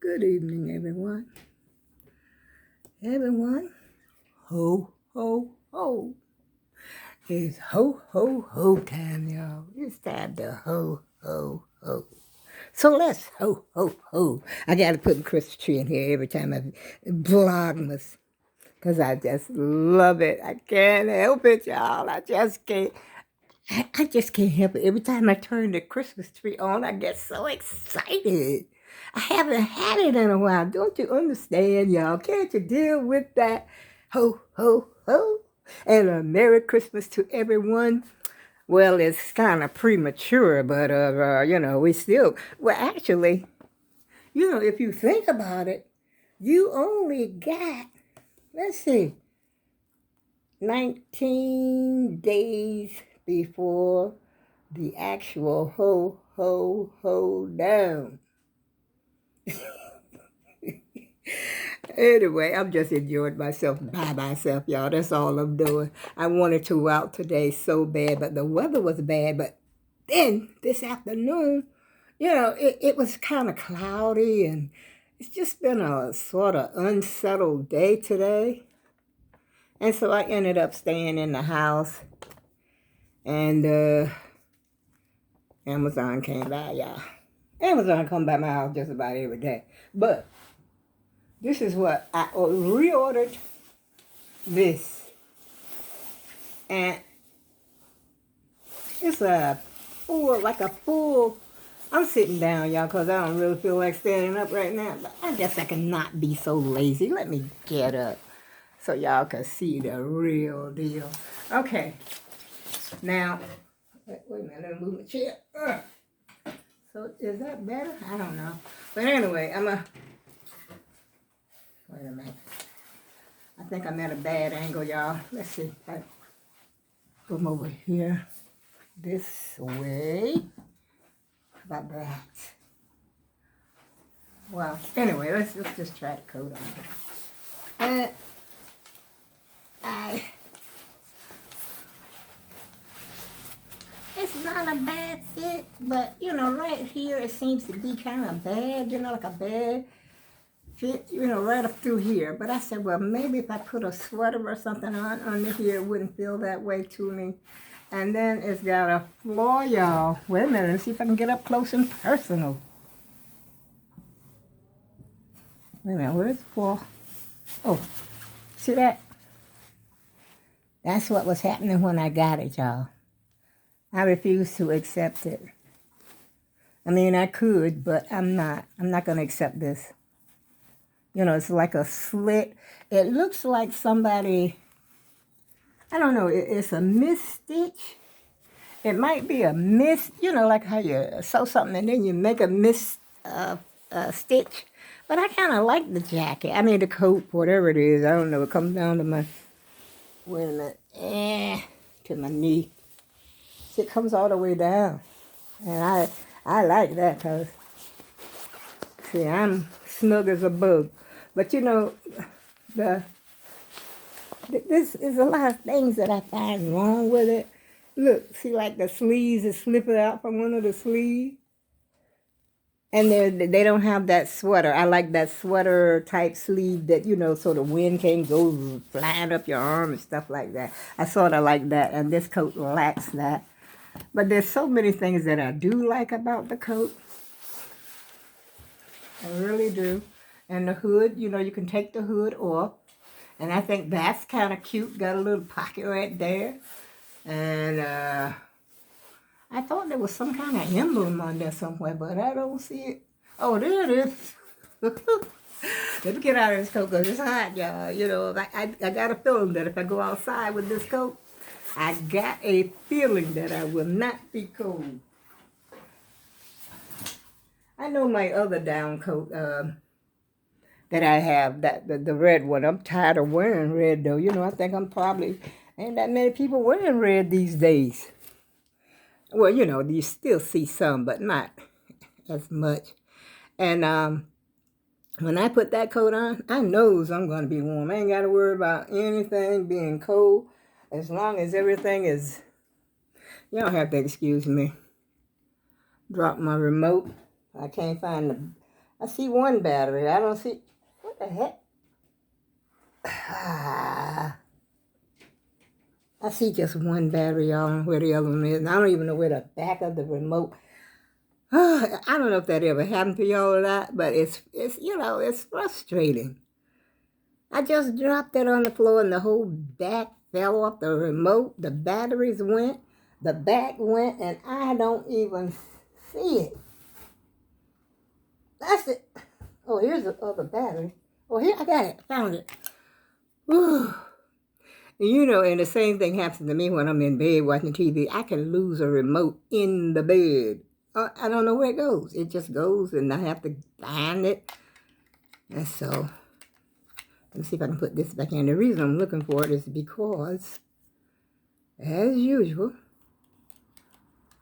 Good evening, everyone. Everyone, ho, ho, ho. It's ho, ho, ho time, y'all. It's time to ho, ho, ho. So let's ho, ho, ho. I got to put a Christmas tree in here every time I Vlogmas because I just love it. I can't help it, y'all. I just can't. I just can't help it. Every time I turn the Christmas tree on, I get so excited. I haven't had it in a while. Don't you understand, y'all? Can't you deal with that? Ho, ho, ho. And a Merry Christmas to everyone. Well, it's kind of premature, but, we still, well, actually, if you think about it, you only got, let's see, 19 days before the actual ho, ho, ho down. Anyway, I'm just enjoying myself by myself, y'all. That's all I'm doing. I wanted to out today so bad, but the weather was bad. But then this afternoon, it was kind of cloudy, and it's just been a sort of unsettled day today. And so I ended up staying in the house, and Amazon came by, y'all. Amazon come by my house just about every day. But this is what I reordered this. And it's like a full, I'm sitting down, y'all, because I don't really feel like standing up right now. But I guess I cannot be so lazy. Let me get up so y'all can see the real deal. Okay. Now, wait a minute, let me move my chair. So is that better? I don't know. But anyway, wait a minute. I think I'm at a bad angle, y'all. Let's see. I come over here this way. How about that? Well, anyway, let's just try the coat on. And it's not a bad fit, but right here it seems to be kind of bad, like a bad fit, right up through here. But I said, well, maybe if I put a sweater or something on under here, it wouldn't feel that way to me. And then it's got a floor, y'all. Wait a minute, let's see if I can get up close and personal. Wait a minute, where's the floor? Oh, see that? That's what was happening when I got it, y'all. I refuse to accept it. I mean, I could, but I'm not. I'm not going to accept this. It's like a slit. It looks like somebody, I don't know, it's a mis-stitch. It might be a like how you sew something and then you make a stitch. But I kind of like the jacket. I mean, the coat, whatever it is. I don't know. It comes down to my, wait a minute, to my knee. See, it comes all the way down. And I like that because, see, I'm snug as a bug. But this is a lot of things that I find wrong with it. Look, see, like the sleeves is slipping out from one of the sleeves. And they don't have that sweater. I like that sweater type sleeve that, so the wind can go flying up your arm and stuff like that. I sort of like that, and this coat lacks that. But there's so many things that I do like about the coat. I really do. And the hood, you can take the hood off. And I think that's kind of cute. Got a little pocket right there. And I thought there was some kind of emblem on there somewhere, but I don't see it. Oh, there it is. Let me get out of this coat because it's hot, y'all. I got a feeling that if I go outside with this coat, I got a feeling that I will not be cold. I know my other down coat that I have, the red one. I'm tired of wearing red, though. I think I'm probably, ain't that many people wearing red these days. Well, you still see some, but not as much. And when I put that coat on, I knows I'm going to be warm. I ain't got to worry about anything being cold. As long as everything is, you don't have to excuse me. Drop my remote. I can't find I see one battery. I don't see, what the heck? I see just one battery on where the other one is. And I don't even know where the back of the remote. I don't know if that ever happened to y'all or not, but it's it's frustrating. I just dropped it on the floor and the whole back fell off the remote. The batteries went, the back went, and I don't even see it. That's it. Oh, here's the other battery. Oh, here, I got it. Found it. Whew. And the same thing happens to me when I'm in bed watching TV. I can lose a remote in the bed. I don't know where it goes. It just goes, and I have to find it. And so, let me see if I can put this back in. The reason I'm looking for it is because, as usual,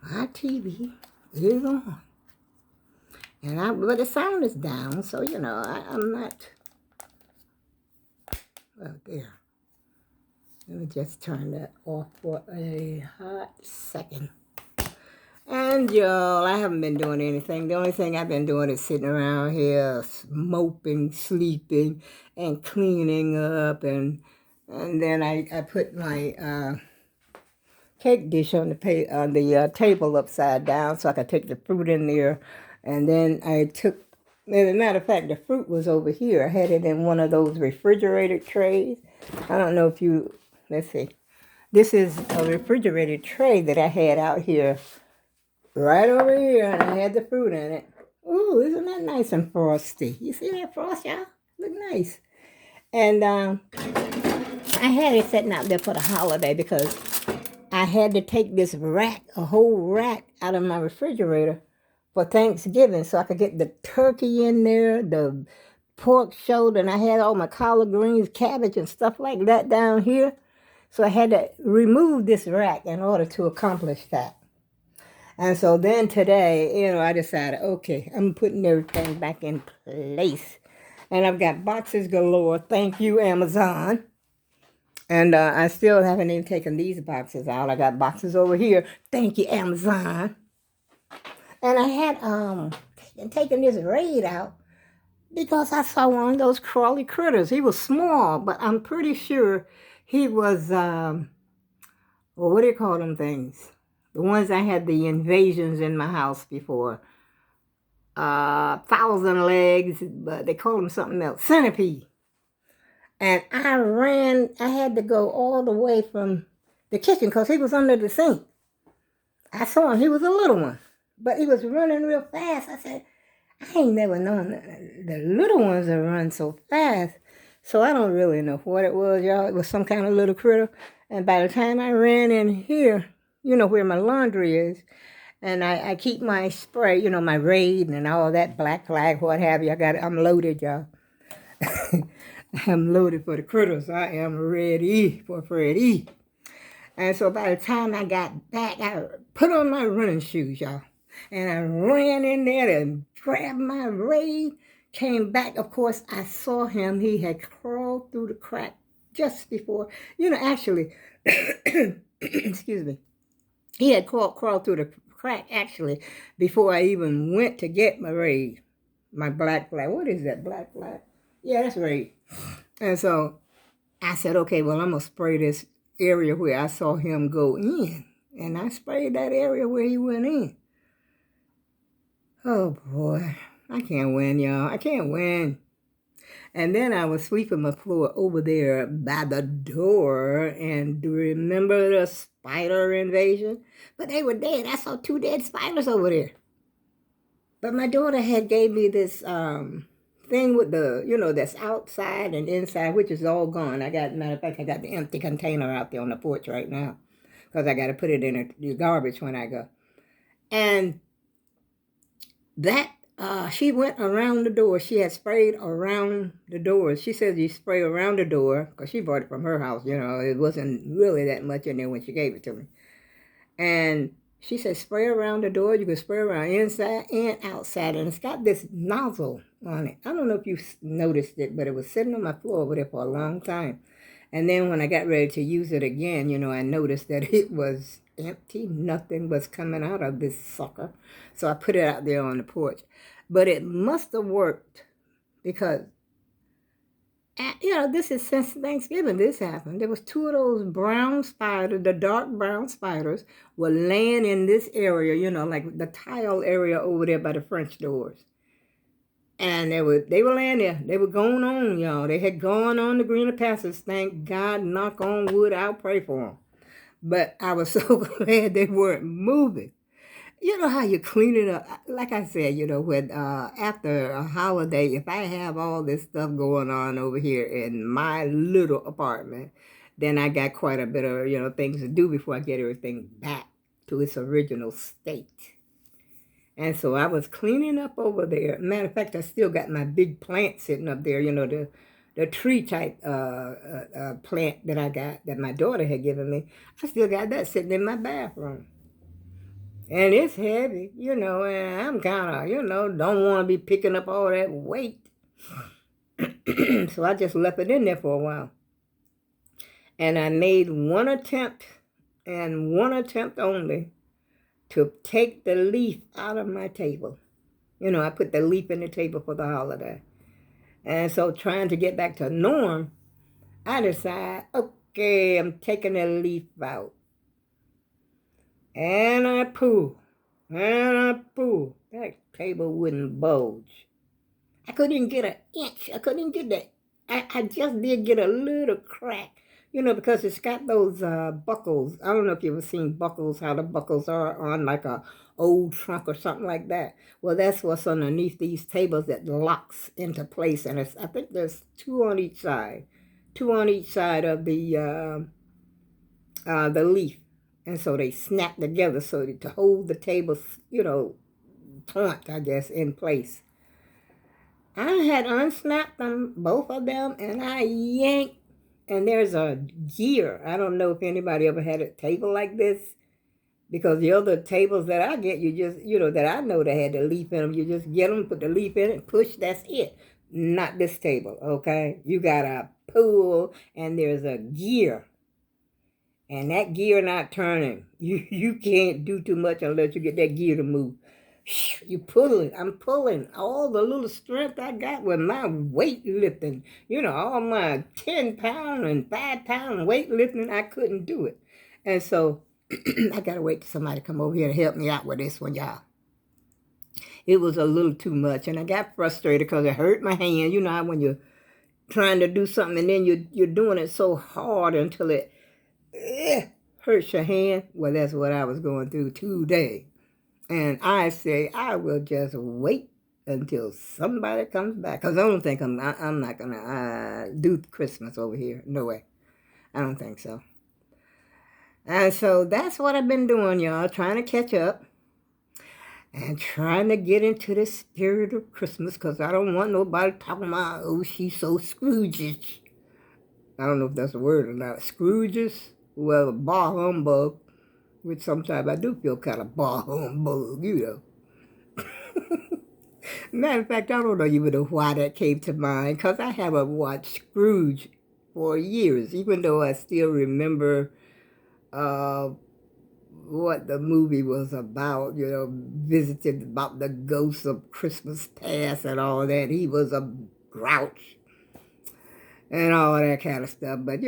my TV is on. But the sound is down, so, I'm not, well, there. Let me just turn that off for a hot second. And y'all, I haven't been doing anything. The only thing I've been doing is sitting around here, moping, sleeping, and cleaning up. And then I put my cake dish on the table upside down so I could take the fruit in there. And then as a matter of fact, the fruit was over here. I had it in one of those refrigerated trays. I don't know if let's see. This is a refrigerated tray that I had out here, right over here, and I had the fruit in it. Ooh, isn't that nice and frosty? You see that frost, y'all? Look nice. And I had it sitting out there for the holiday because I had to take this a whole rack out of my refrigerator for Thanksgiving so I could get the turkey in there, the pork shoulder, and I had all my collard greens, cabbage, and stuff like that down here. So I had to remove this rack in order to accomplish that. And so then today, I decided, okay, I'm putting everything back in place. And I've got boxes galore. Thank you, Amazon. And I still haven't even taken these boxes out. I got boxes over here. Thank you, Amazon. And I had taken this raid out because I saw one of those crawly critters. He was small, but I'm pretty sure he was, well, what do you call them things? The ones I had the invasions in my house before. 1,000 legs, but they call them something else. Centipede. And I had to go all the way from the kitchen because he was under the sink. I saw him, he was a little one, but he was running real fast. I said, I ain't never known the little ones that run so fast. So I don't really know what it was, y'all. It was some kind of little critter. And by the time I ran in here, where my laundry is, and I keep my spray, my Raid and all that, Black Flag, what have you. I'm loaded, y'all. I'm loaded for the critters. I am ready for Freddy. And so by the time I got back, I put on my running shoes, y'all. And I ran in there and grabbed my Raid. Came back, of course, I saw him. He had crawled through the crack just before, actually, excuse me. He had crawled through the crack, actually, before I even went to get my Raid. My Black Flag. What is that, Black Flag? Yeah, that's Raid. And so I said, okay, well, I'm going to spray this area where I saw him go in. And I sprayed that area where he went in. Oh, boy. I can't win, y'all. I can't win. And then I was sweeping my floor over there by the door. And do you remember the spider invasion? But they were dead. I saw 2 dead spiders over there. But my daughter had gave me this thing with the, that's outside and inside, which is all gone. Matter of fact, I got the empty container out there on the porch right now because I got to put it in the garbage when I go. And that, she went around the door. She had sprayed around the door. She said you spray around the door because she bought it from her house. It wasn't really that much in there when she gave it to me. And she said spray around the door. You can spray around inside and outside. And it's got this nozzle on it. I don't know if you noticed it, but it was sitting on my floor over there for a long time. And then when I got ready to use it again, I noticed that it was empty. Nothing was coming out of this sucker. So I put it out there on the porch. But it must have worked because, this is since Thanksgiving this happened. There was two of those brown spiders, the dark brown spiders, were laying in this area, like the tile area over there by the French doors. And they were laying there. They were going on, y'all. They had gone on the greener pastures. Thank God, knock on wood, I'll pray for them. But I was so glad they weren't moving. You know how you clean it up? Like I said, when after a holiday, if I have all this stuff going on over here in my little apartment, then I got quite a bit of, things to do before I get everything back to its original state. And so I was cleaning up over there. Matter of fact, I still got my big plant sitting up there, the tree type plant that I got, that my daughter had given me. I still got that sitting in my bathroom. And it's heavy, and I'm kind of, don't want to be picking up all that weight. So I just left it in there for a while. And I made one attempt, and one attempt only, to take the leaf out of my table. I put the leaf in the table for the holiday. And so trying to get back to norm, I decided, okay, I'm taking the leaf out. And I pull. That table wouldn't budge. I couldn't even get an inch. I couldn't even get that. I just did get a little crack. Because it's got those buckles. I don't know if you've ever seen buckles, how the buckles are on like a old trunk or something like that. Well, that's what's underneath these tables that locks into place. And I think there's two on each side. Two on each side of the leaf. And so they snap together so to hold the table, point, I guess, in place. I had unsnapped them, both of them, and I yanked. And there's a gear. I don't know if anybody ever had a table like this. Because the other tables that I get, you just, that I know that had the leaf in them, you just get them, put the leaf in it, push, that's it. Not this table, okay? You got a pull, and there's a gear. And that gear not turning. You can't do too much unless you get that gear to move. You pulling. I'm pulling all the little strength I got with my weightlifting. All my 10-pound and 5-pound weightlifting, I couldn't do it. And so I got to wait till somebody come over here to help me out with this one, y'all. It was a little too much, and I got frustrated because it hurt my hand. You know how when you're trying to do something and then you're doing it so hard until it hurts your hand. Well, that's what I was going through today. And I say I will just wait until somebody comes back. Because I don't think I'm not going to do Christmas over here. No way. I don't think so. And so that's what I've been doing, y'all. Trying to catch up. And trying to get into the spirit of Christmas. Because I don't want nobody talking about, oh, she's so Scrooge-ish. I don't know if that's a word or not. Scrooge-ish? Well, bah humbug. Which sometimes I do feel kind of bah humbug, Matter of fact, I don't even know why that came to mind, because I haven't watched Scrooge for years, even though I still remember what the movie was about, visited about the ghosts of Christmas past and all that. He was a grouch and all that kind of stuff. But,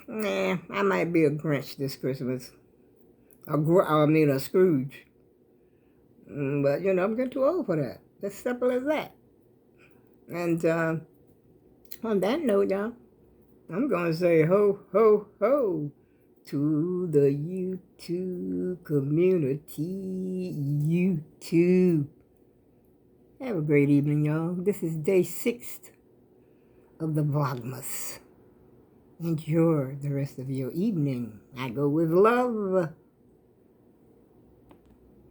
I might be a Grinch this Christmas. A Scrooge. But, I'm getting too old for that. As simple as that. And on that note, y'all, I'm going to say ho, ho, ho to the YouTube community. YouTube. Have a great evening, y'all. This is day 6 of the Vlogmas. Enjoy the rest of your evening. I go with love.